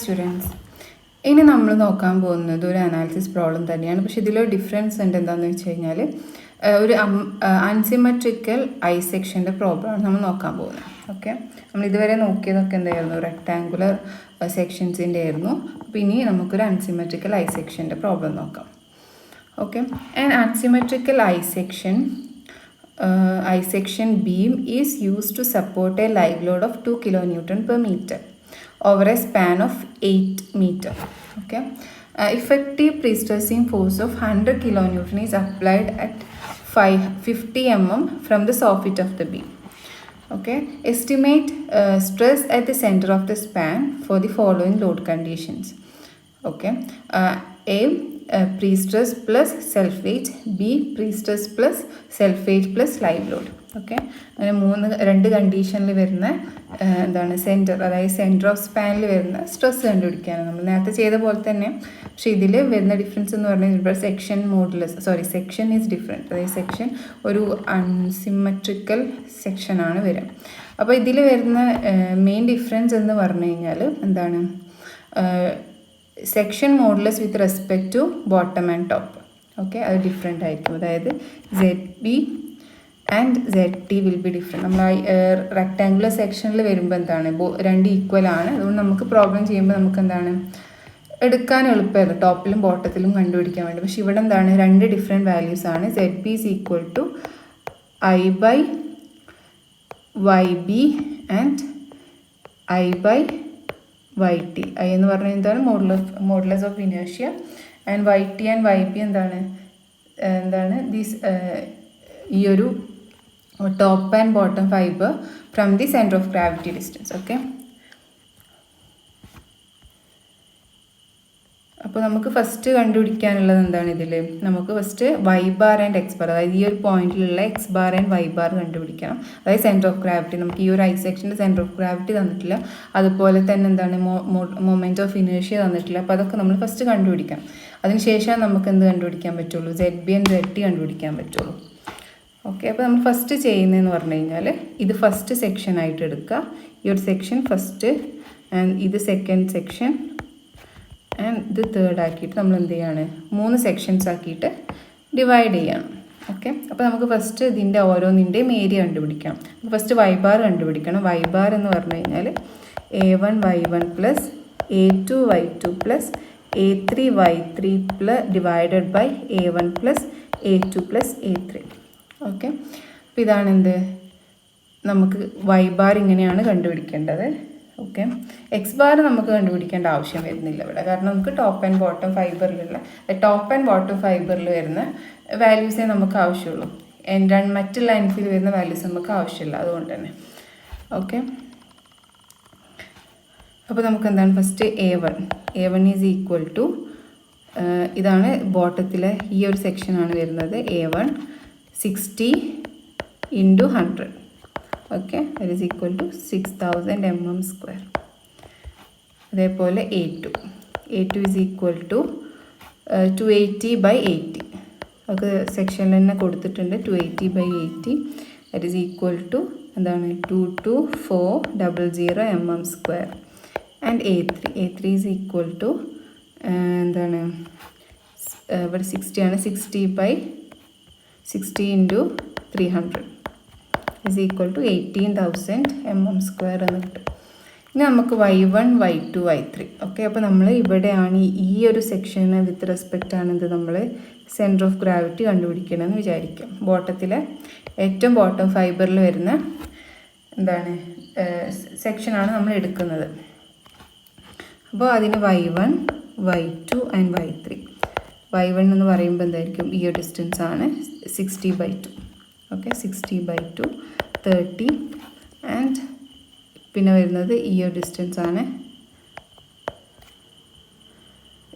Students, ഇനി നമ്മൾ നോക്കാൻ പോകുന്നത് ഒരു അനാലിസിസ് പ്രോബ്ലം തന്നെയാണ്. പക്ഷേ ഇതിലൊരു ഡിഫറൻസ് ഉണ്ട്. എന്താണെന്ന് വെച്ച് കഴിഞ്ഞാൽ ഒരു അൺസിമെട്രിക്കൽ ഐ സെക്ഷൻ്റെ പ്രോബ്ലമാണ് നമ്മൾ നോക്കാൻ പോകുന്നത്. ഓക്കെ, നമ്മൾ ഇതുവരെ നോക്കിയതൊക്കെ എന്തായിരുന്നു, റെക്ടാങ്കുലർ സെക്ഷൻസിൻ്റെ ആയിരുന്നു. അപ്പോൾ ഇനി നമുക്കൊരു അൺസിമെട്രിക്കൽ ഐ സെക്ഷൻ്റെ പ്രോബ്ലം നോക്കാം. Okay, and unsymmetrical I section beam is used to support a live load of 2 kN per meter over a span of 8 meter. Okay, effective pre-stressing force of 100 kN is applied at 50 mm from the soffit of the beam. Okay, estimate stress at the center of the span for the following load conditions. Okay, A pre-stress plus self weight, B pre-stress plus self weight plus live load. Okay, അങ്ങനെ രണ്ട് കണ്ടീഷനിൽ വരുന്ന എന്താണ് centre, അതായത് centre of സ്പാനിൽ വരുന്ന stress കണ്ടുപിടിക്കാനാണ് നമ്മൾ നേരത്തെ ചെയ്ത പോലെ തന്നെ. പക്ഷേ ഇതിൽ വരുന്ന ഡിഫറൻസ് എന്ന് പറഞ്ഞാൽ ഇപ്പോൾ സെക്ഷൻ ഈസ് ഡിഫറെൻറ്റ്. അതായത് സെക്ഷൻ ഒരു അൺസിമെട്രിക്കൽ സെക്ഷനാണ് വരിക. അപ്പോൾ ഇതിൽ വരുന്ന മെയിൻ ഡിഫറൻസ് എന്ന് പറഞ്ഞു കഴിഞ്ഞാൽ എന്താണ്, section modulus with respect to bottom and top. Okay, അത് ഡിഫറെൻ്റ് ആയിരിക്കും. അതായത് ZB and ZT will be different. നമ്മൾ റെക്ടാങ്കുലർ സെക്ഷനിൽ വരുമ്പോൾ എന്താണ്, രണ്ട് ഈക്വൽ ആണ്. അതുകൊണ്ട് നമുക്ക് പ്രോബ്ലം ചെയ്യുമ്പോൾ നമുക്ക് എന്താണ് എടുക്കാൻ എളുപ്പമല്ല, ടോപ്പിലും ബോട്ടത്തിലും കണ്ടുപിടിക്കാൻ വേണ്ടി. പക്ഷേ ഇവിടെ എന്താണ്, രണ്ട് ഡിഫറെൻറ്റ് വാല്യൂസ് ആണ്. ZB is equal to I/YB and I/YT. I എന്ന് പറഞ്ഞാൽ എന്താണ്, modulus of inertia, and YT and YB എന്താണ് ഈ ഒരു top and bottom fibre from the centre of gravity distance. Okay, അപ്പോൾ നമുക്ക് ഫസ്റ്റ് കണ്ടുപിടിക്കാനുള്ളത് എന്താണ്, ഇതിൽ നമുക്ക് first Y bar and X bar, അതായത് ഈ ഒരു പോയിന്റിലുള്ള X bar and Y bar കണ്ടുപിടിക്കണം. അതായത് സെൻറ്റർ ഓഫ് ഗ്രാവിറ്റി, നമുക്ക് ഈ ഒരു ഐ സെക്ഷൻ്റെ സെൻറ്റർ ഓഫ് ഗ്രാവിറ്റി തന്നിട്ടില്ല, അതുപോലെ തന്നെ എന്താണ് മൊമെൻറ്റ് ഓഫ് ഇനേർഷ്യ തന്നിട്ടില്ല. അപ്പോൾ അതൊക്കെ നമ്മൾ ഫസ്റ്റ് കണ്ടുപിടിക്കണം. അതിനുശേഷം നമുക്ക് എന്ത് കണ്ടുപിടിക്കാൻ പറ്റുള്ളൂ, ZB ആൻഡ് ZT കണ്ടുപിടിക്കാൻ പറ്റുള്ളൂ. ഓക്കെ, അപ്പോൾ നമ്മൾ ഫസ്റ്റ് ചെയ്യുന്നതെന്ന് പറഞ്ഞു കഴിഞ്ഞാൽ ഇത് ഫസ്റ്റ് സെക്ഷൻ ആയിട്ട് എടുക്കുക. ഈ ഒരു സെക്ഷൻ ഫസ്റ്റ്, ആൻഡ് ഇത് സെക്കൻഡ് സെക്ഷൻ, ആൻഡ് ഇത് തേർഡ് ആക്കിയിട്ട് നമ്മൾ എന്ത് ചെയ്യാണ്, 3 സെക്ഷൻസ് ആക്കിയിട്ട് ഡിവൈഡ് ചെയ്യണം. ഓക്കെ, അപ്പോൾ നമുക്ക് ഫസ്റ്റ് ഇതിൻ്റെ ഓരോന്നിൻ്റെയും ഏരിയ കണ്ടുപിടിക്കണം. ഫസ്റ്റ് Y ബാർ കണ്ടുപിടിക്കണം. Y ബാർ എന്ന് പറഞ്ഞു കഴിഞ്ഞാൽ A1Y1 plus A2Y2 plus A3Y3 divided by A1 plus A2 plus A3. Okay, അപ്പോൾ ഇതാണ് എന്ത്, നമുക്ക് Y ബാർ ഇങ്ങനെയാണ് കണ്ടുപിടിക്കേണ്ടത്. ഓക്കെ, X ബാർ നമുക്ക് കണ്ടുപിടിക്കേണ്ട ആവശ്യം വരുന്നില്ല ഇവിടെ, കാരണം നമുക്ക് ടോപ്പ് ആൻഡ് ബോട്ടം ഫൈബറിൽ വരുന്ന വാല്യൂസേ നമുക്ക് ആവശ്യമുള്ളൂ. മറ്റ് ലെൻത്തിൽ വരുന്ന വാല്യൂസ് നമുക്ക് ആവശ്യമില്ല, അതുകൊണ്ട് തന്നെ. ഓക്കെ, അപ്പോൾ നമുക്ക് എന്താണ് first A1 is equal to, ഇതാണ് ബോട്ടത്തിലെ ഈ ഒരു സെക്ഷനാണ് വരുന്നത്. A1 60 × 100. Okay, that is equal to 6000 mm². അതേപോലെ A2 ഈസ് ഈക്വൽ ടു 280/80. ഒക്കെ സെക്ഷനിൽ തന്നെ കൊടുത്തിട്ടുണ്ട്. 280/80 ദാറ്റ് ഈസ് ഈക്വൽ ടു എന്താണ് 22400 mm². And A3 is equal to എന്താണ്, ഇവിടെ 60 ആണ്, 60 × 300 is equal to 18,000 mm² എന്ന് കിട്ടും. ഇനി നമുക്ക് Y1, Y2, Y3. ഓക്കെ, അപ്പോൾ നമ്മൾ ഇവിടെയാണ് ഈ ഒരു സെക്ഷന് വിത്ത് റെസ്പെക്റ്റ് ആണ് ഇത് നമ്മൾ സെൻറ്റർ ഓഫ് ഗ്രാവിറ്റി കണ്ടുപിടിക്കണമെന്ന് വിചാരിക്കാം. ബോട്ടത്തിലെ ഏറ്റവും ബോട്ടം ഫൈബറിൽ വരുന്ന എന്താണ് സെക്ഷനാണ് നമ്മൾ എടുക്കുന്നത്. അപ്പോൾ അതിന് Y1, Y2 and Y3. Y1 എന്ന് പറയുമ്പോൾ എന്തായിരിക്കും, ഈ ഒരു ഡിസ്റ്റൻസ് ആണ് 60/2. ഓക്കെ, 60/2 30, ആൻഡ് പിന്നെ വരുന്നത് ഈ ഒരു ഡിസ്റ്റൻസ് ആണ്.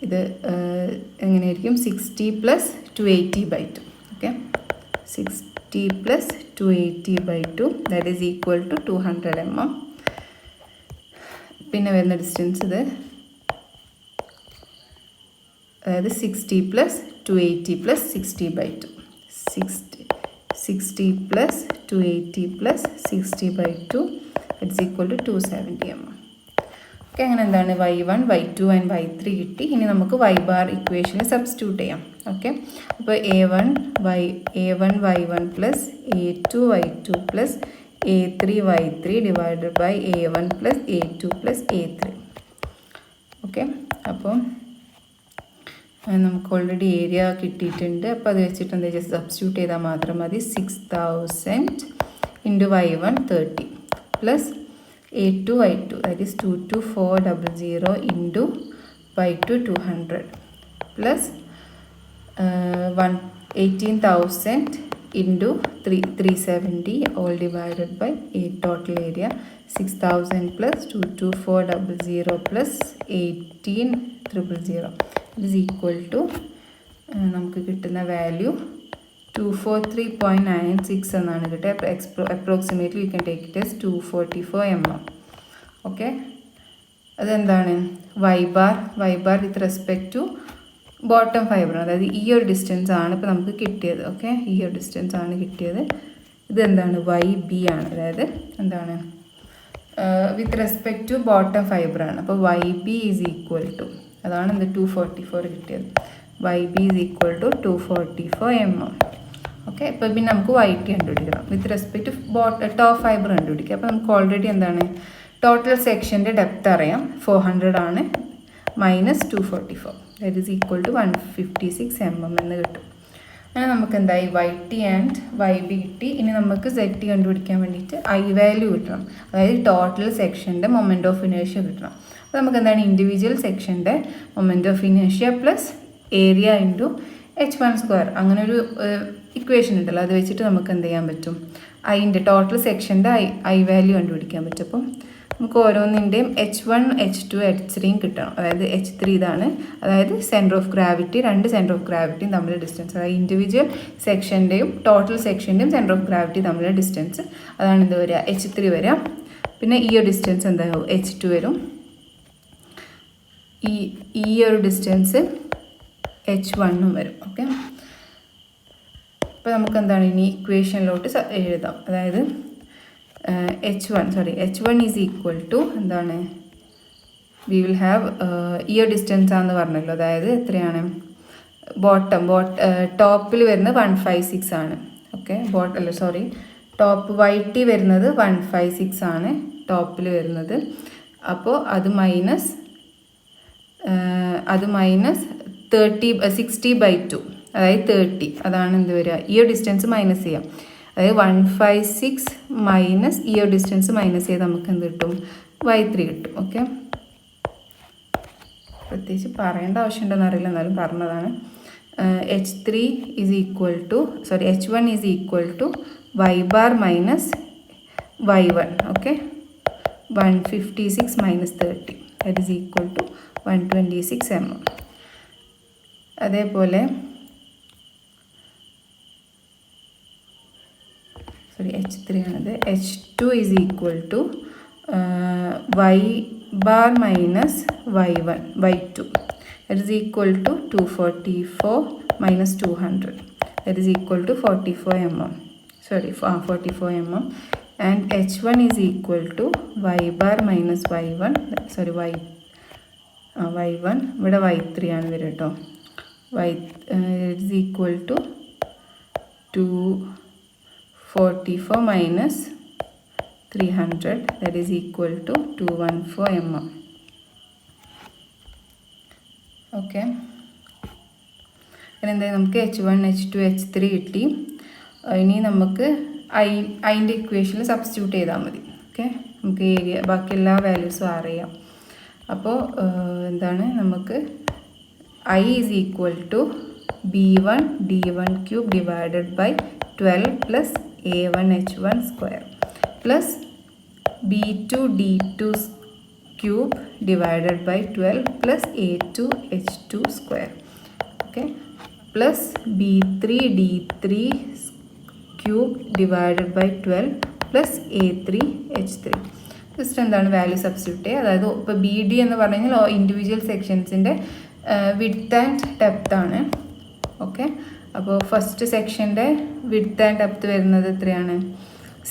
ഇത് എങ്ങനെയായിരിക്കും, 60 + 280/2. Okay, 60 + 280/2 that is equal to 200 mm. പിന്നെ വരുന്ന ഡിസ്റ്റൻസ് ഇത്, അതായത് 60 + 280 + 60/2. 60 + 280 + 60/2 is equal to 270 mm. Okay, അങ്ങനെ എന്താണ് y1 y2 ആൻഡ് y3 കിട്ടി. ഇനി നമുക്ക് y ബാർ ഇക്വേഷനിൽ സബ്സ്റ്റിറ്റ്യൂട്ട് ചെയ്യാം. ഓക്കെ, അപ്പോൾ a1 y1 plus a2 y2 plus a3 y3 divided by a1 plus a2 plus a3. Okay, അപ്പോൾ നമുക്ക് ഓൾറെഡി ഏരിയ കിട്ടിയിട്ടുണ്ട്. അപ്പോൾ അത് വെച്ചിട്ട് എന്താ ജസ്റ്റ് സബ്സ്റ്റിറ്റ്യൂട്ട് ചെയ്താൽ മാത്രം മതി. 6000 into y1 30 plus a2 y2 that is 22400 into y2 200 plus 18,000 into 370 all divided by total area 6000 plus 22400 plus 18,000 is equal to നമുക്ക് കിട്ടുന്ന വാല്യൂ 243.96 എന്നാണ് കിട്ടുക. Approximately you can take it as 244 mm. Okay, അതെന്താണ് y bar with respect to bottom fibre, അതായത് ഈ ഒരു distance ആണ് ഇപ്പോൾ നമുക്ക് കിട്ടിയത്. ഓക്കെ, ഈ ഒരു ഡിസ്റ്റൻസ് ആണ് കിട്ടിയത്. ഇതെന്താണ് YB ആണ്, അതായത് എന്താണ് with respect to bottom fibre ആണ്. അപ്പോൾ YB ഈസ് ഈക്വൽ ടു, അതാണ് എന്ത് 244 കിട്ടിയത്. YB is equal to 244 mm. Okay, ഇപ്പോൾ പിന്നെ നമുക്ക് YT കണ്ടുപിടിക്കണം with respect to top fibre കണ്ടുപിടിക്കുക. അപ്പോൾ നമുക്ക് ഓൾറെഡി എന്താണ് ടോട്ടൽ സെക്ഷൻ്റെ ഡെപ്ത് അറിയാം, 400 ആണ്, minus 244 that is equal to 156 mm എന്ന് കിട്ടും. അങ്ങനെ നമുക്ക് എന്തായി YT ആൻഡ് YB കിട്ടി. ഇനി നമുക്ക് ZT കണ്ടുപിടിക്കാൻ വേണ്ടിയിട്ട് I വാല്യൂ കിട്ടണം, അതായത് ടോട്ടൽ സെക്ഷൻ്റെ മൊമെൻ്റ് ഓഫ് ഇനേഷ്യ കിട്ടണം. അപ്പോൾ നമുക്ക് എന്താണ് ഇൻഡിവിജ്വൽ സെക്ഷൻ്റെ മൊമെൻ്റ് ഓഫ് ഇനേഷ്യ പ്ലസ് ഏരിയ ഇൻറ്റു h1², അങ്ങനെ ഒരു ഇക്വേഷൻ ഉണ്ടല്ലോ, അത് വെച്ചിട്ട് നമുക്ക് എന്ത് ചെയ്യാൻ പറ്റും, അതിൻ്റെ ടോട്ടൽ സെക്ഷൻ്റെ I വാല്യൂ കണ്ടുപിടിക്കാൻ പറ്റും. അപ്പം നമുക്ക് ഓരോന്നിൻ്റെയും h1 h2 h3 കിട്ടണം. അതായത് h3 ഇതാണ്, അതായത് സെൻറ്റർ ഓഫ് ഗ്രാവിറ്റി, രണ്ട് സെൻറ്റർ ഓഫ് ഗ്രാവിറ്റിയും തമ്മിലുള്ള ഡിസ്റ്റൻസ്, അതായത് ഇൻഡിവിജ്വൽ സെക്ഷൻ്റെയും ടോട്ടൽ സെക്ഷൻ്റെയും സെൻറ്റർ ഓഫ് ഗ്രാവിറ്റി തമ്മിലുള്ള ഡിസ്റ്റൻസ്, അതാണ് എന്താ വരിക h3 വരിക. പിന്നെ ഈ ഒരു ഡിസ്റ്റൻസ് എന്താകും h2 വരും. ഈ ഒരു ഡിസ്റ്റൻസ് h1 വരും. ഓക്കെ, അപ്പോൾ നമുക്ക് എന്താണ് ഇനി ഇക്വേഷനിലോട്ട് എഴുതാം. അതായത് h1 ഈസ് ഈക്വൽ ടു എന്താണ്, വി വിൽ ഹാവ് ഈ ഒരു ഡിസ്റ്റൻസ് ആണെന്ന് പറഞ്ഞല്ലോ, അതായത് എത്രയാണ് ടോപ്പിൽ വരുന്നത് 156 ആണ്. ഓക്കെ, ടോപ്പ് YT വരുന്നത് 156 ആണ് ടോപ്പിൽ വരുന്നത്. അപ്പോൾ അത് മൈനസ് 60/2, അതായത് 30, അതാണ് എന്ത് വരിക, ഈ ഒരു ഡിസ്റ്റൻസ് മൈനസ് ചെയ്യാം. അതായത് 156 മൈനസ് ഈ ഒരു ഡിസ്റ്റൻസ് മൈനസ് ചെയ്ത് നമുക്ക് എന്ത് കിട്ടും, y3 കിട്ടും. ഓക്കെ, പ്രത്യേകിച്ച് പറയേണ്ട ആവശ്യമുണ്ടെന്ന് അറിയില്ല, എന്നാലും പറഞ്ഞതാണ്. h1 is equal to y bar minus y1. Okay, 156 minus 30 that is equal to 126 mm. അതേപോലെ h3 ആണത്. h2 is equal to y bar minus y2 that is equal to 244 minus 200 that is equal to 44 mm. And h1 is equal to y bar minus y1 ഇവിടെ y3 ആണ് വരിക കേട്ടോ. is equal to 244 minus 300 that is equal to 214 mm. Okay, അങ്ങനെ എന്തായാലും നമുക്ക് h1 h2 h3 കിട്ടി. ഇനി നമുക്ക് അതിൻ്റെ ഇക്വേഷനിൽ സബ്സ്റ്റിറ്റ്യൂട്ട് ചെയ്താൽ മതി. ഓക്കെ, നമുക്ക് ഏരിയ ബാക്കി എല്ലാ വാല്യൂസും അറിയാം. അപ്പോൾ എന്താണ് നമുക്ക് I is equal to b1 d1 cube divided by 12 plus a1 h1 square plus b2 d2 cube divided by 12 plus a2 h2 square. Okay, plus b3 d3 cube divided by 12 plus a3 h3. Just എന്താണ് value substitute ചെയ്യുക. അതായത് ഇപ്പോൾ B D എന്ന് പറഞ്ഞു കഴിഞ്ഞാൽ individual സെക്ഷൻസിൻ്റെ width and depth ആണ്. Okay, അപ്പോൾ ഫസ്റ്റ് സെക്ഷൻ്റെ വിഡ്ത്ത് ആൻഡ് ഡെപ്ത് വരുന്നത് എത്രയാണ്,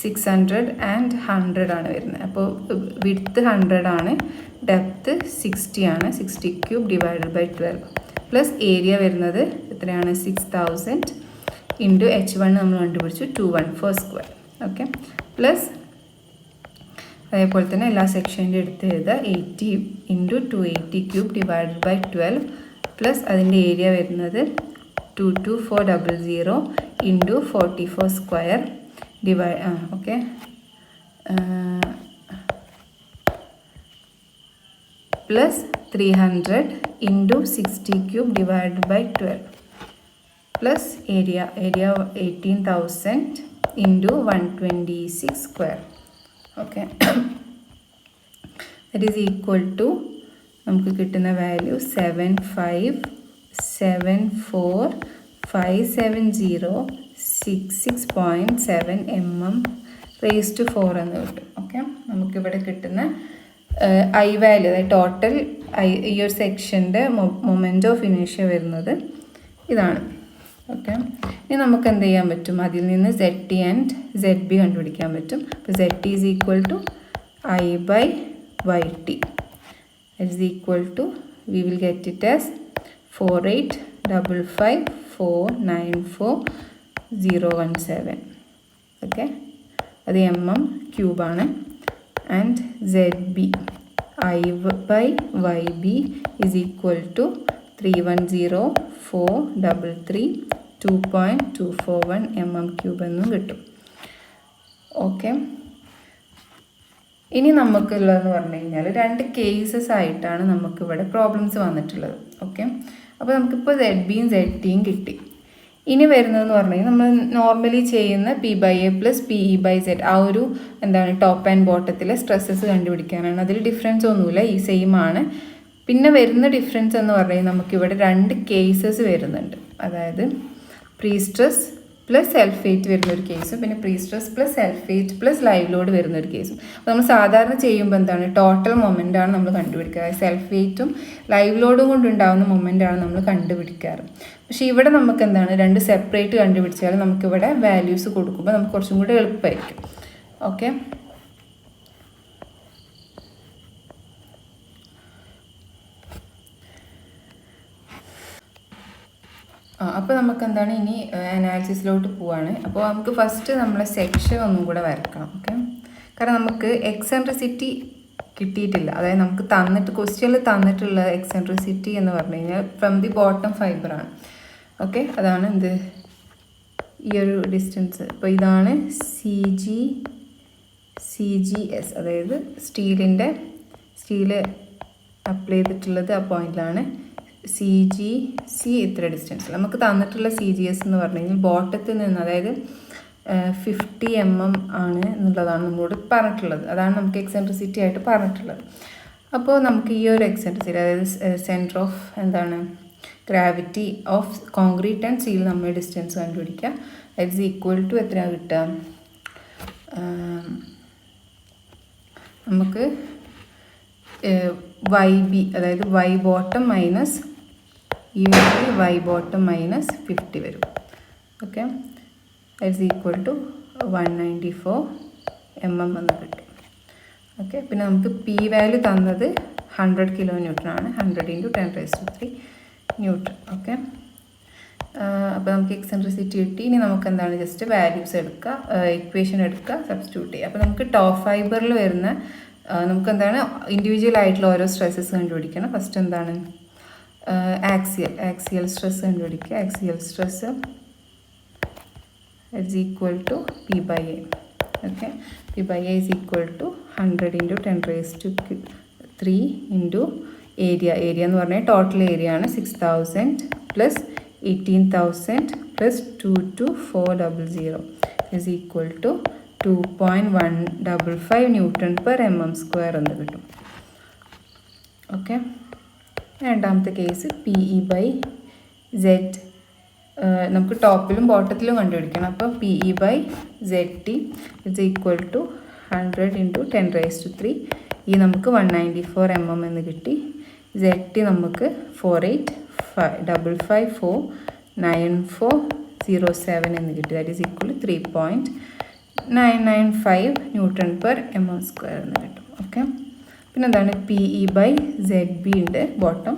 600 and 100 ആണ് വരുന്നത്. അപ്പോൾ വിഡ്ത്ത് 100 ആണ്, ഡെപ്ത്ത് 60 ആണ്. 60 cube divided by 12 plus area വരുന്നത് എത്രയാണ്? 6000 ഇൻറ്റു h1 നമ്മൾ കണ്ടുപിടിച്ചു 214 സ്ക്വയർ. ഓക്കെ, പ്ലസ് അതേപോലെ തന്നെ എല്ലാ സെക്ഷൻ്റെ എടുത്ത് എഴുതുക 80 into 280 cube divided by 12 plus അതിൻ്റെ ഏരിയ വരുന്നത് 22400 into 44 square okay plus 300 into 60 cube divided by 12 plus area 18,000 into 126 square. Okay, that is equal to നമുക്ക് കിട്ടുന്ന വാല്യൂ 7547066.7 mm റേസ് ടു 4 എന്ന് കിട്ടും. ഓക്കെ, നമുക്കിവിടെ കിട്ടുന്ന ഐ വാല്യൂ, അതായത് ടോട്ടൽ ഈ ഒരു സെക്ഷൻ്റെ മൊമെൻ്റ് ഓഫ് ഇനേഷ്യ വരുന്നത് ഇതാണ്. ഓക്കെ, ഇനി നമുക്ക് എന്ത് ചെയ്യാൻ പറ്റും? അതിൽ നിന്ന് ZT ആൻഡ് ZB കണ്ടുപിടിക്കാൻ പറ്റും. അപ്പോൾ ZT is equal to I/YT is equal to, we will get it as 4855494017. Okay, അത് mm ക്യൂബാണ്. And ZB I/YB is equal to 310,433.241 mm cube എന്നും കിട്ടും. ഓക്കെ, ഇനി നമുക്കുള്ളതെന്ന് പറഞ്ഞു കഴിഞ്ഞാൽ 2 കേസസ് ആയിട്ടാണ് നമുക്കിവിടെ പ്രോബ്ലംസ് വന്നിട്ടുള്ളത്. ഓക്കെ, അപ്പോൾ നമുക്കിപ്പോൾ ZBയും ZTയും കിട്ടി. ഇനി വരുന്നതെന്ന് പറഞ്ഞു കഴിഞ്ഞാൽ നമ്മൾ നോർമലി ചെയ്യുന്ന P/A പ്ലസ് PE/Z ആ ഒരു എന്താണ് ടോപ്പ് ആൻഡ് ബോട്ടത്തിലെ സ്ട്രെസ്സസ് കണ്ടുപിടിക്കാനാണ്. അതിൽ ഡിഫറൻസ് ഒന്നുമില്ല, ഈ സെയിം ആണ്. പിന്നെ വരുന്ന ഡിഫറൻസ് എന്ന് പറഞ്ഞു കഴിഞ്ഞാൽ നമുക്കിവിടെ 2 കേസസ് വരുന്നുണ്ട്. അതായത് pre stress plus self weight വരുന്നൊരു കേസും പിന്നെ pre stress plus self weight plus live load വരുന്നൊരു കേസും. അപ്പോൾ നമ്മൾ സാധാരണ ചെയ്യുമ്പോൾ എന്താണ് ടോട്ടൽ മൊമെൻ്റാണ് നമ്മൾ കണ്ടുപിടിക്കുക. സെൽഫ് വെയ്റ്റും ലൈവ് ലോഡും കൊണ്ടുണ്ടാകുന്ന മൊമെൻ്റാണ് നമ്മൾ കണ്ടുപിടിക്കാറ്. പക്ഷേ ഇവിടെ നമുക്ക് എന്താണ് 2 സെപ്പറേറ്റ് കണ്ടുപിടിച്ചാൽ നമുക്കിവിടെ വാല്യൂസ് കൊടുക്കുമ്പോൾ നമുക്ക് കുറച്ചും കൂടി എളുപ്പമായിരിക്കും. ഓക്കെ, അപ്പോൾ നമുക്ക് എന്താണ് ഇനി അനാലിസിസിലോട്ട് പോവാണ്. അപ്പോൾ നമുക്ക് ഫസ്റ്റ് നമ്മളെ സെക്ഷൻ ഒന്നും കൂടെ വരക്കണം. ഓക്കെ, കാരണം നമുക്ക് എക്സെൻട്രിസിറ്റി കിട്ടിയിട്ടില്ല. അതായത് നമുക്ക് ക്വസ്റ്റ്യനിൽ തന്നിട്ടുള്ള എക്സെൻട്രിസിറ്റി എന്ന് പറഞ്ഞു കഴിഞ്ഞാൽ ഫ്രം ദി ബോട്ടം ഫൈബറാണ്. ഓക്കെ, അതാണ് എന്ത് ഈ ഒരു ഡിസ്റ്റൻസ്. അപ്പോൾ ഇതാണ് CGS, അതായത് സ്റ്റീല് അപ്ലൈ ചെയ്തിട്ടുള്ളത് ആ പോയിന്റിലാണ്. CGC ഇത്ര ഡിസ്റ്റൻസ് നമുക്ക് തന്നിട്ടുള്ള CGS എന്ന് പറഞ്ഞു കഴിഞ്ഞാൽ ബോട്ടത്തിൽ നിന്ന്, അതായത് 50 mm ആണ് എന്നുള്ളതാണ് നമ്മളോട് പറഞ്ഞിട്ടുള്ളത്. അതാണ് നമുക്ക് എക്സെൻട്രിസിറ്റി ആയിട്ട് പറഞ്ഞിട്ടുള്ളത്. അപ്പോൾ നമുക്ക് ഈ ഒരു എക്സെൻട്രിസിറ്റി, അതായത് centre of gravity of concrete and steel നമ്മൾ ഡിസ്റ്റൻസ് കണ്ടുപിടിക്കുക. ഇറ്റ്സ് ഈക്വൽ ടു എത്രയാണ് കിട്ടുക? നമുക്ക് YB, അതായത് Y bottom minus Y bottom minus 50 വരും. Okay, it's equal to 194 mm എന്ന് കിട്ടും. ഓക്കെ, പിന്നെ നമുക്ക് P വാല്യൂ തന്നത് 100 kN ആണ്. 100 × 10⁻³ ന്യൂട്ടൺ. ഓക്കെ, അപ്പോൾ നമുക്ക് എക്സെൻട്രിസിറ്റി കിട്ടി. ഇനി നമുക്ക് എന്താണ് ജസ്റ്റ് വാല്യൂസ് എടുക്കുക, ഇക്വേഷൻ എടുക്കുക, സബ്സ്റ്റിറ്റ്യൂട്ട് ചെയ്യുക. അപ്പോൾ നമുക്ക് ടോപ്പ് ഫൈബറിൽ വരുന്ന നമുക്ക് എന്താണ് ഇൻഡിവിജ്വൽ ആയിട്ടുള്ള ഓരോ സ്ട്രെസ്സസ് കണ്ടുപിടിക്കണം. ഫസ്റ്റ് എന്താണ് ആക്സിയൽ സ്ട്രെസ് കണ്ടുപിടിക്കുക. Axial stress it's equal to P/A. Okay, P/A is equal to 100 × 10⁻³ into area. Area എന്ന് പറഞ്ഞാൽ ടോട്ടൽ ഏരിയ ആണ് 6000 plus 18,000 plus 22400 is equal to 2.155 Nm/mm² എന്ന് കിട്ടും. ഓക്കെ, രണ്ടാമത്തെ കേസ് PE/Z നമുക്ക് ടോപ്പിലും ബോട്ടത്തിലും കണ്ടുപിടിക്കണം. അപ്പോൾ PE/ZT ഇസ് ഈക്വൽ ടു 100 × 10⁻³ ഈ നമുക്ക് 194 mm എന്ന് കിട്ടി. ZT നമുക്ക് 4855494007 എന്ന് കിട്ടി. That is equal 3.0 995 newton per mm² എന്ന് കിട്ടും. ഓക്കെ, പിന്നെ എന്താണ് PE/ZB ഉണ്ട് ബോട്ടം,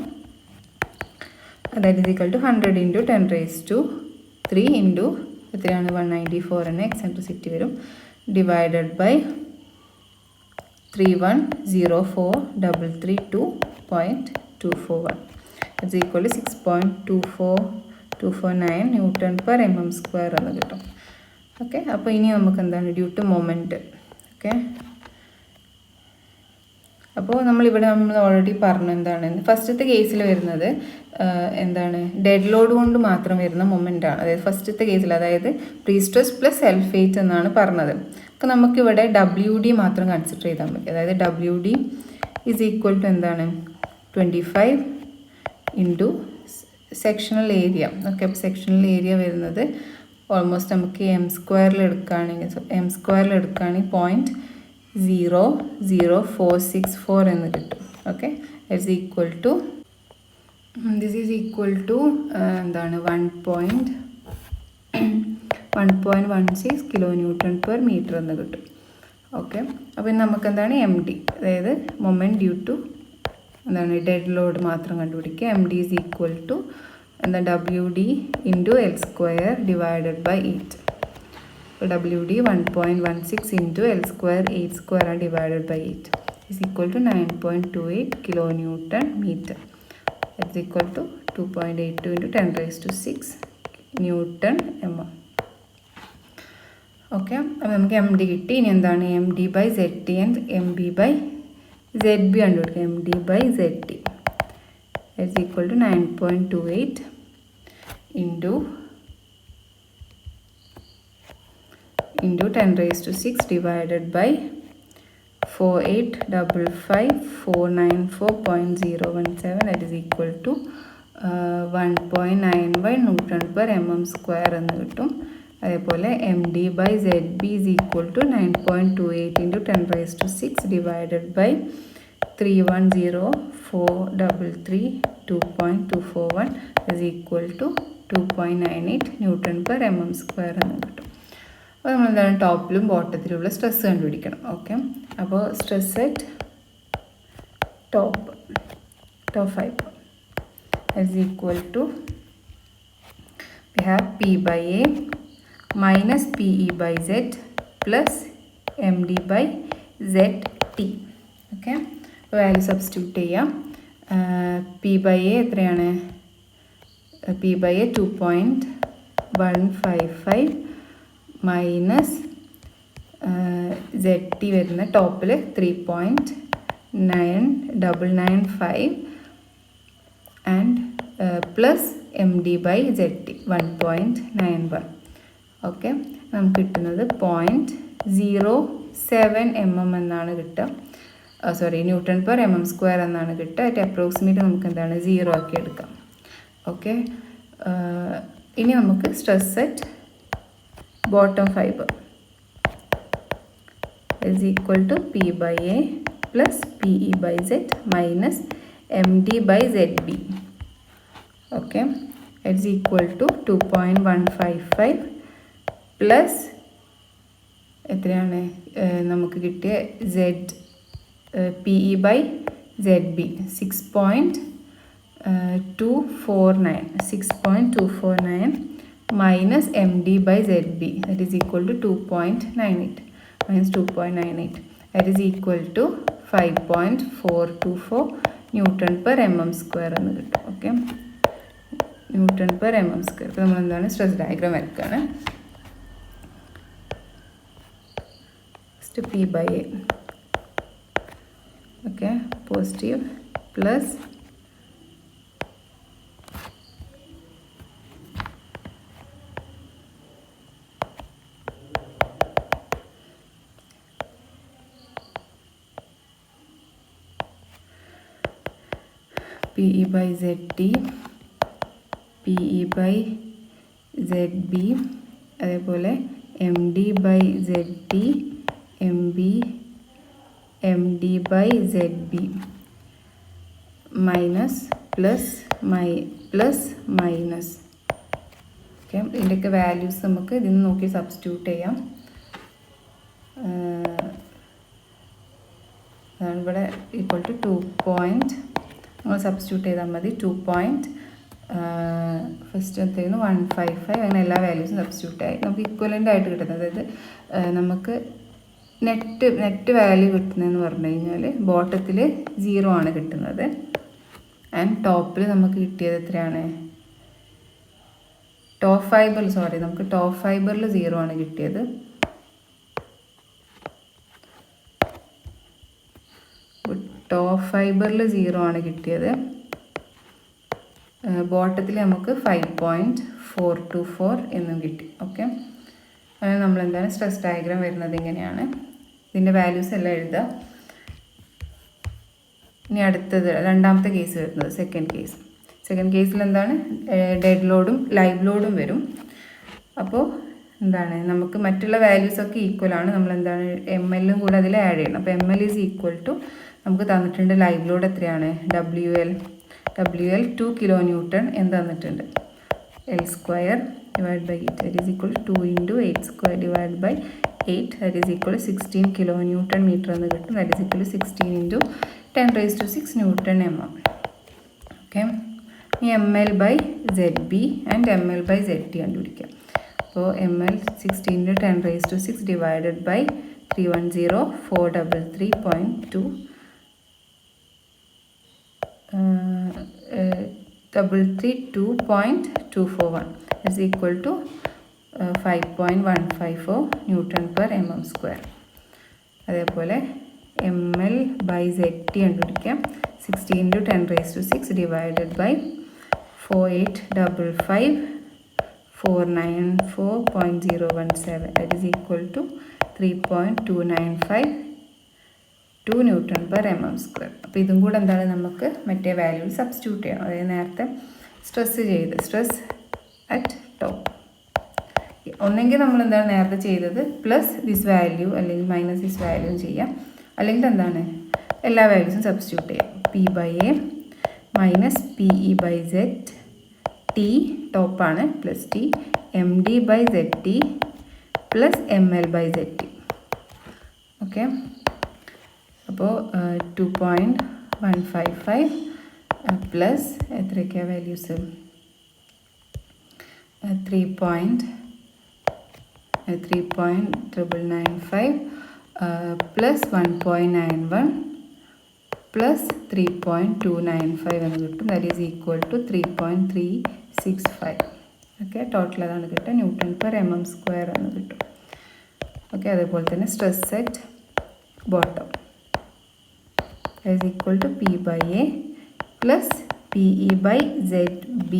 അതായത് = 100 × 10⁻³ ഇൻറ്റു എത്രയാണ് 194 എന്ന എക്സെൻട്രിസിറ്റി വരും, divided by 3104332.241 = 6.24249 newton per mm² എന്ന് കിട്ടും. ഓക്കെ, അപ്പോൾ ഇനി നമുക്ക് എന്താണ് ഡ്യൂ ടു മൊമെൻറ്റ്. ഓക്കെ, അപ്പോൾ നമ്മൾ ഓൾറെഡി പറഞ്ഞു എന്താണ് ഫസ്റ്റത്തെ കേസിൽ വരുന്നത് എന്താണ് ഡെഡ് ലോഡ് കൊണ്ട് മാത്രം വരുന്ന മൊമെൻ്റ് ആണ്. അതായത് ഫസ്റ്റത്തെ കേസിൽ, അതായത് pre stress plus self weight എന്നാണ് പറഞ്ഞത്. അപ്പോൾ നമുക്കിവിടെ WD മാത്രം കൺസിഡർ ചെയ്താൽ മതി. അതായത് WD = എന്താണ് 25 ഇൻറ്റു സെക്ഷണൽ ഏരിയ. ഓക്കെ, അപ്പോൾ സെക്ഷണൽ ഏരിയ വരുന്നത് ഓൾമോസ്റ്റ് നമുക്ക് m² എടുക്കുകയാണെങ്കിൽ 0.00464 എന്ന് കിട്ടും. Okay, this is equal to എന്താണ് 1.16 kN/m എന്ന് കിട്ടും. ഓക്കെ, അപ്പോൾ നമുക്ക് എന്താണ് MD, അതായത് മൊമെൻറ്റ് ഡ്യൂ ടു എന്താണ് ഡെഡ് ലോഡ് മാത്രം കണ്ടുപിടിക്കുക. MD = എന്താ WD × L² divided by 8. WD 1.16 × L² 8² divided by 8 is equal to 9.28 kN/m. It's equal to 2.82 × 10⁻⁶ Nm. Okay, അപ്പോൾ നമുക്ക് MD കിട്ടി. ഇനി എന്താണ് MD/ZT ആൻഡ് MB/ZB കണ്ടുപിടിക്കുക. MD/ZT is equal to 9.28 into 10⁻⁶ divided by 4855494.017, that is equal to 1.91 newton per mm² എന്ന് കിട്ടും. അതേപോലെ MD/ZB is equal to 9.28 into 10⁻⁶ divided by 3104332.241 is equal to 2.98 newton per mm² എന്ന് കിട്ടും. അപ്പോൾ നമ്മൾ എന്താണ് ടോപ്പിലും ബോട്ടത്തിലുള്ള സ്ട്രെസ് കണ്ടുപിടിക്കണം. ഓക്കെ, അപ്പോൾ stress at top fibre is equal to we have P/A minus PE/Z plus MD/ZT. Okay, value substitute ചെയ്യാം. P/A എത്രയാണ്? P/A 2.155 minus ZT വരുന്ന ടോപ്പിൽ 3.9995 ആൻഡ് പ്ലസ് MD/ZT 1.91. ഓക്കെ, നമുക്ക് കിട്ടുന്നത് 0.07 mm എന്നാണ് കിട്ടുക. ന്യൂട്ടൺ പെർ mm² എന്നാണ് കിട്ടുക. അതിൻ്റെ അപ്രോക്സിമേറ്റ് നമുക്ക് എന്താണ് 0 ആക്കി എടുക്കാം. ഓക്കെ, ഇനി നമുക്ക് stress at bottom fiber is equal to P/A plus PE/Z minus MD/ZB. Okay, it's equal to 2.155 plus എത്രയാണ് നമുക്ക് കിട്ടിയ PE/ZB 6.249 minus MD/ZB, that is equal to 2.98 minus 2.98, that is equal to 5.424 newton per mm² എന്ന് കിട്ടും. Okay, newton per mm². ഇപ്പോൾ നമ്മൾ എന്താണ് stress diagram വരയ്ക്കുകയാണ്. First P/A. Okay, positive plus PE/ZT, PE/ZB, അതേപോലെ MD/ZT, MD/ZB minus plus minus. Okay, ഇതിൻ്റെയൊക്കെ values നമുക്ക് ഇതിൽ നിന്ന് നോക്കി സബ്സ്റ്റിറ്റ്യൂട്ട് ചെയ്യാം. അതാണ് ഇവിടെ ഈക്വൽ ടു 2 പോയിൻറ്റ് നമ്മൾ സബ്സ്റ്റിറ്റ്യൂട്ട് ചെയ്താൽ മതി. 2 പോയിൻറ്റ് ഫസ്റ്റ് എന്തായിരുന്നു 155 അങ്ങനെ എല്ലാ വാല്യൂസും സബ്സ്റ്റിറ്റ്യൂട്ട് ആയി നമുക്ക് ഇക്വലൻ്റ് ആയിട്ട് കിട്ടുന്നത്. അതായത് നമുക്ക് നെറ്റ് വാല്യൂ കിട്ടുന്നതെന്ന് പറഞ്ഞു കഴിഞ്ഞാൽ ബോട്ടത്തിൽ 0 ആണ് കിട്ടുന്നത്. ആൻഡ് ടോപ്പിൽ നമുക്ക് കിട്ടിയത് എത്രയാണ്? ടോപ്പ് ഫൈബറിൽ 0 ആണ് കിട്ടിയത്. ടോപ്പ് ഫൈബറിൽ 0 ആണ് കിട്ടിയത്. ബോട്ടത്തിൽ നമുക്ക് 5.424 എന്നും കിട്ടി. ഓക്കെ, നമ്മളെന്താണ് സ്ട്രെസ് ഡയഗ്രാം വരുന്നത് ഇങ്ങനെയാണ്. ഇതിൻ്റെ വാല്യൂസ് എല്ലാം എഴുതുക. ഇനി അടുത്തത് രണ്ടാമത്തെ കേസ് വരുന്നത് സെക്കൻഡ് കേസിൽ എന്താണ് ഡെഡ് ലോഡും ലൈവ് ലോഡും വരും. അപ്പോൾ എന്താണ് നമുക്ക് മറ്റുള്ള വാല്യൂസൊക്കെ ഈക്വലാണ്. നമ്മളെന്താണ് ML കൂടെ അതിൽ ആഡ് ചെയ്യണം. അപ്പോൾ ML ഈസ് ഈക്വൽ ടു നമുക്ക് തന്നിട്ടുണ്ട് ലൈവ് ലോഡ് എത്രയാണ്? WL 2 കിലോ ന്യൂട്ടൺ എന്ന് തന്നിട്ടുണ്ട്. L² divided by 8 that is equal to 2 into 8² divided by 8 that is equal to 16 kilo newton metre എന്ന് കിട്ടും. that is equal to 16 into 10⁻⁶ newton mm. Okay, ഈ ML/ZB and ML/ZT കണ്ടുപിടിക്കാം. അപ്പോൾ ML 16 into 10⁻⁶ divided by 310,433.2 2.241 is equal to 5.154 newton per mm². അതേപോലെ ML/ZT കണ്ടുപിടിക്കാം. 16 into 10⁻⁶ divided by 4855,494.017 that is equal to 3.295 newton per mm². അപ്പോൾ ഇതും കൂടെ എന്താണ് നമുക്ക് മറ്റേ വാല്യൂ സബ്സ്റ്റിറ്റ്യൂട്ട് ചെയ്യണം. അതായത് നേരത്തെ സ്ട്രെസ് അറ്റ് ടോപ്പ് ഒന്നെങ്കിൽ നമ്മൾ എന്താണ് നേരത്തെ ചെയ്തത് പ്ലസ് ദിസ് വാല്യൂ അല്ലെങ്കിൽ മൈനസ് ദിസ് വാല്യൂ ചെയ്യാം. അല്ലെങ്കിൽ എന്താണ് എല്ലാ വാല്യൂസും സബ്സ്റ്റിറ്റ്യൂട്ട് ചെയ്യാം. P/A മൈനസ് PE/Z T ടോപ്പാണ് plus T MD/ZT plus ML/ZT. Okay, അപ്പോൾ 2.155 പ്ലസ് എത്രയൊക്കെയാണ് വാല്യൂസ്? 3.995 പ്ലസ് 1.91 പ്ലസ് 3.295 എന്ന് കിട്ടും. That is equal to 3.365. Okay, total അതാണ് കിട്ടുക. ന്യൂട്ടൺ പെർ mm² എന്ന് കിട്ടും. ഓക്കെ, അതേപോലെ തന്നെ stress at bottom is equal to P/A plus PE/ZB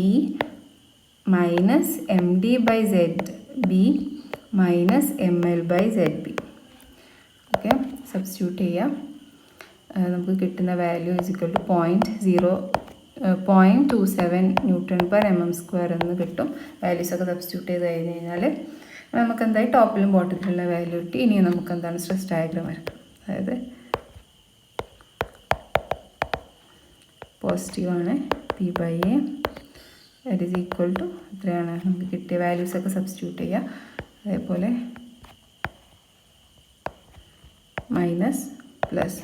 minus MD/ZB minus ML/ZB. Okay, substitute ചെയ്യാം. നമുക്ക് കിട്ടുന്ന value is equal to 0.27 newton per mm² എന്ന് കിട്ടും. വാല്യൂസൊക്കെ സബ്സ്റ്റിറ്റ്യൂട്ട് ചെയ്ത് കഴിഞ്ഞ് കഴിഞ്ഞാൽ നമുക്ക് എന്തായി ടോപ്പിലും ബോട്ടത്തിലുള്ള വാല്യൂ കിട്ടി. ഇനി നമുക്ക് എന്താണ് സ്ട്രെസ് ഡയഗ്രാം വരക്കാം. അതായത് പോസിറ്റീവാണ് P/A that is equal to എത്രയാണ് നമുക്ക് കിട്ടിയ വാല്യൂസൊക്കെ സബ്സ്റ്റിറ്റ്യൂട്ട് ചെയ്യുക. അതേപോലെ മൈനസ് പ്ലസ്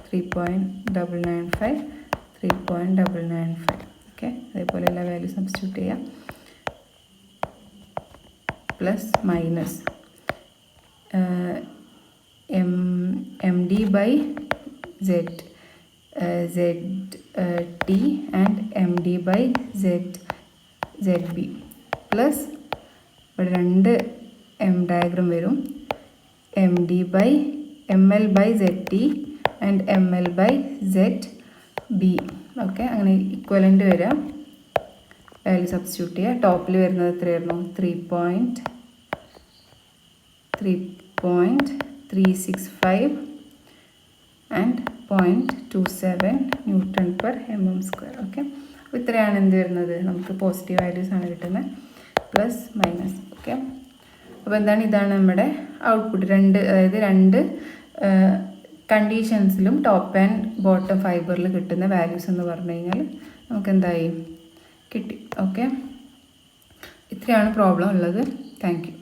3.995 ഓക്കെ, അതേപോലെ എല്ലാ വാല്യൂ സബ്സ്റ്റിറ്റ്യൂട്ട് ചെയ്യുക. Plus minus MD/Z ZT and MD/ZB plus ഇവിടെ രണ്ട് ഡയഗ്രാം വരും. ML/ZT and ML/ZB. ഓക്കെ, അങ്ങനെ ഇക്വലൻ്റ് വരാം. വാല്യൂ സബ്സ്റ്റിറ്റ്യൂട്ട് ചെയ്യുക. ടോപ്പിൽ വരുന്നത് എത്രയായിരുന്നു? 3.365 and 0.27 newton per mm². Okay, അപ്പോൾ ഇത്രയാണ് എന്ത് വരുന്നത്? നമുക്ക് പോസിറ്റീവ് വാല്യൂസ് ആണ് കിട്ടുന്നത്, പ്ലസ് മൈനസ്. ഓക്കെ, അപ്പോൾ എന്താണ് ഇതാണ് നമ്മുടെ ഔട്ട്പുട്ട്. അതായത് രണ്ട് കണ്ടീഷൻസിലും ടോപ്പ് ആൻഡ് ബോട്ടം ഫൈബറിൽ കിട്ടുന്ന വാല്യൂസ് എന്ന് പറഞ്ഞു കഴിഞ്ഞാൽ നമുക്ക് എന്തായി കിട്ടി. ഓക്കെ, ഇത്രയാണ് പ്രോബ്ലം ഉള്ളത്. Thank you.